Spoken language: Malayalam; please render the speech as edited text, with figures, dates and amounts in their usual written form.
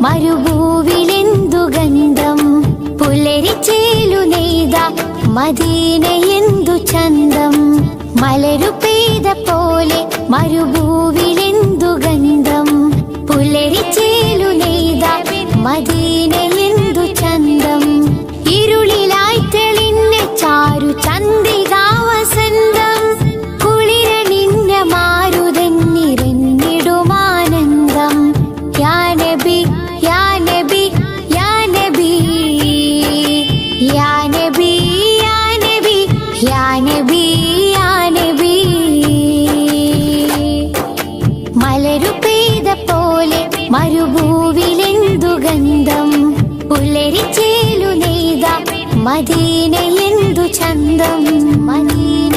മരുഭൂവിലെന്തു ഗന്ധം. പുലരിച്ചേലു നെയ്ത മദീനയെന്തു ചന്തം. മലരു പെയ്ത പോലെ മരുഭൂവിലെന്തു ഗന്ധം. പുലരിച്ചേലു നെയ്ത മദീനയെന്തു ചന്തം. ഇരുളിലായി തെളിഞ്ഞ ചാരു ചന്ദ്രികാ വസന്തം. കുളിരണിഞ്ഞ മാരുതൻ നിറഞ്ഞിടുമാനന്ദം. യാ നബി യാ നബി യാ നബി യാ നബി യാ നബി യാ നബി യാ നബി. മലരു പെയ്ത പോലെ മരുഭൂവിലെന്തു ഗന്ധം. പുലരിച്ചേലു നെയ്ത മദീനയെന്തു ചന്തം. മദീന